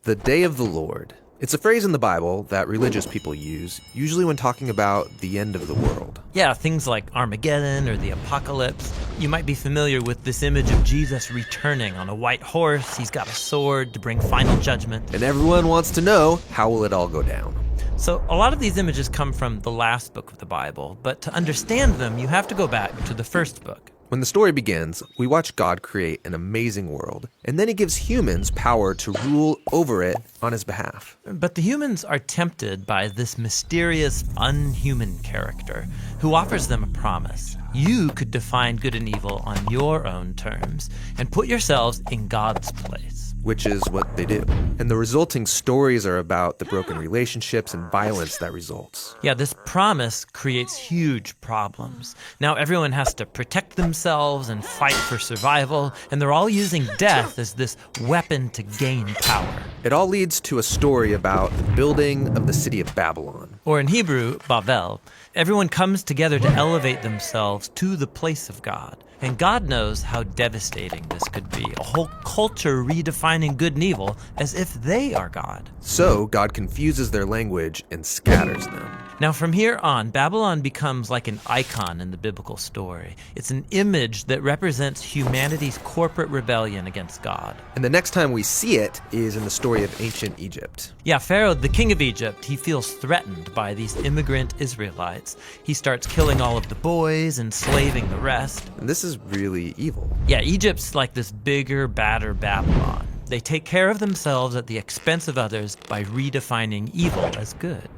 The day of the Lord. It's a phrase in the Bible that religious people use, usually when talking about the end of the world. Yeah, things like Armageddon or the apocalypse. You might be familiar with this image of Jesus returning on a white horse. He's got a sword to bring final judgment. And everyone wants to know, how will it all go down? So a lot of these images come from the last book of the Bible, but to understand them, you have to go back to the first book. When the story begins, we watch God create an amazing world, and then he gives humans power to rule over it on his behalf. But the humans are tempted by this mysterious, unhuman character who offers them a promise. You could define good and evil on your own terms and put yourselves in God's place. Which is what they do. And the resulting stories are about the broken relationships and violence that results. Yeah, this promise creates huge problems. Now everyone has to protect themselves and fight for survival, and they're all using death as this weapon to gain power. It all leads to a story about the building of the city of Babylon. Or in Hebrew, Babel. Everyone comes together to elevate themselves to the place of God. And God knows how devastating this could be. A whole culture redefining good and evil as if they are God. So God confuses their language and scatters them. Now from here on, Babylon becomes like an icon in the biblical story. It's an image that represents humanity's corporate rebellion against God. And the next time we see it is in the story of ancient Egypt. Yeah, Pharaoh, the king of Egypt, he feels threatened by these immigrant Israelites. He starts killing all of the boys, enslaving the rest. And this is really evil. Yeah, Egypt's like this bigger, badder Babylon. They take care of themselves at the expense of others by redefining evil as good.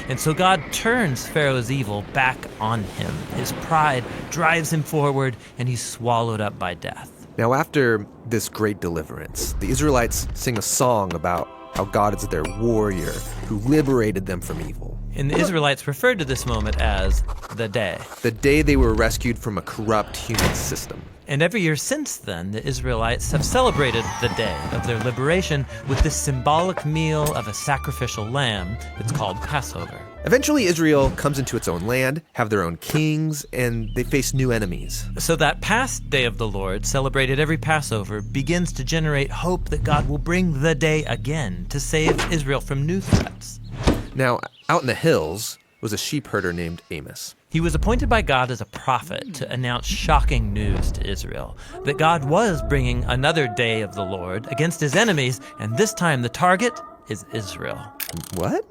And so God turns Pharaoh's evil back on him. His pride drives him forward, and he's swallowed up by death. Now, after this great deliverance, the Israelites sing a song about how God is their warrior who liberated them from evil. And the Israelites referred to this moment as the day. The day they were rescued from a corrupt human system. And every year since then, the Israelites have celebrated the day of their liberation with this symbolic meal of a sacrificial lamb. It's called Passover. Eventually, Israel comes into its own land, have their own kings, and they face new enemies. So that past day of the Lord, celebrated every Passover, begins to generate hope that God will bring the day again to save Israel from new threats. Now, out in the hills was a sheep herder named Amos. He was appointed by God as a prophet to announce shocking news to Israel, that God was bringing another day of the Lord against his enemies, and this time the target is Israel. What?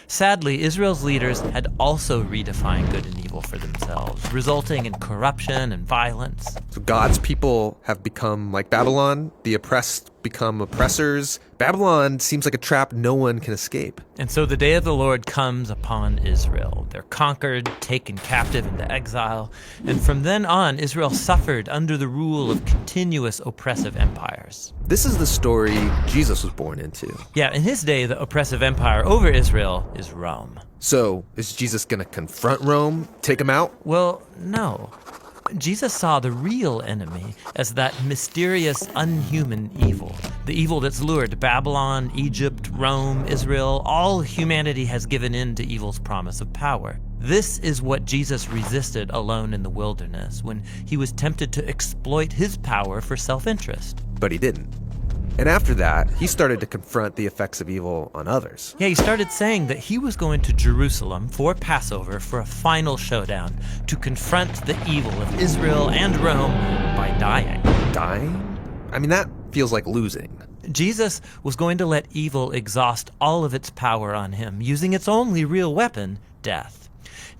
Sadly, Israel's leaders had also redefined good and evil for themselves, resulting in corruption and violence. So God's people have become like Babylon, the oppressed become oppressors. Babylon seems like a trap no one can escape. And so the day of the Lord comes upon Israel. They're conquered, taken captive into exile, and from then on, Israel suffered under the rule of continuous oppressive empires. This is the story Jesus was born into. Yeah, in his day, the oppressive empire over Israel is Rome. So, is Jesus going to confront Rome, take him out? Well, no. Jesus saw the real enemy as that mysterious, unhuman evil. The evil that's lured Babylon, Egypt, Rome, Israel. All humanity has given in to evil's promise of power. This is what Jesus resisted alone in the wilderness when he was tempted to exploit his power for self-interest. But he didn't. And after that, he started to confront the effects of evil on others. Yeah, he started saying that he was going to Jerusalem for Passover for a final showdown to confront the evil of Israel and Rome by dying. Dying? I mean, that feels like losing. Jesus was going to let evil exhaust all of its power on him, using its only real weapon, death.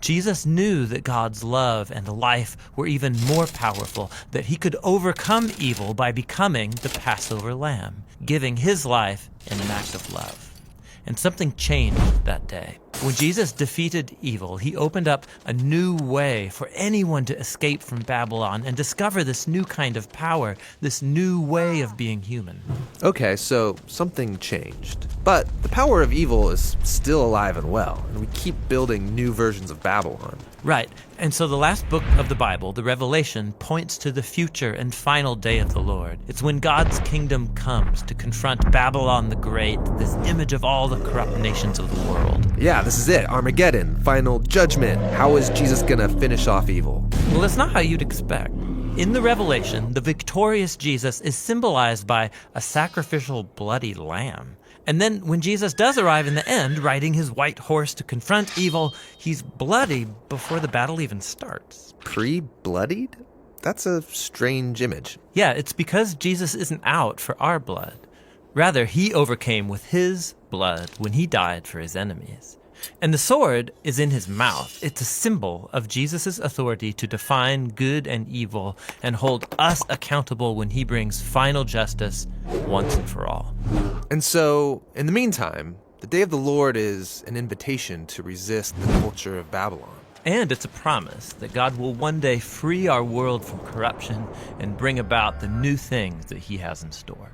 Jesus knew that God's love and life were even more powerful, that he could overcome evil by becoming the Passover lamb, giving his life in an act of love. And something changed that day. When Jesus defeated evil, he opened up a new way for anyone to escape from Babylon and discover this new kind of power, this new way of being human. Okay, so something changed. But the power of evil is still alive and well, and we keep building new versions of Babylon. Right. And so the last book of the Bible, the Revelation, points to the future and final day of the Lord. It's when God's kingdom comes to confront Babylon the Great, this image of all the corrupt nations of the world. Yeah, this is it. Armageddon, final judgment. How is Jesus gonna finish off evil? Well, it's not how you'd expect. In the Revelation, the victorious Jesus is symbolized by a sacrificial bloody lamb. And then when Jesus does arrive in the end, riding his white horse to confront evil, he's bloody before the battle even starts. Pre-bloodied? That's a strange image. Yeah, it's because Jesus isn't out for our blood. Rather, he overcame with his blood when he died for his enemies. And the sword is in his mouth. It's a symbol of Jesus' authority to define good and evil and hold us accountable when he brings final justice once and for all. And so, in the meantime, the day of the Lord is an invitation to resist the culture of Babylon. And it's a promise that God will one day free our world from corruption and bring about the new things that he has in store.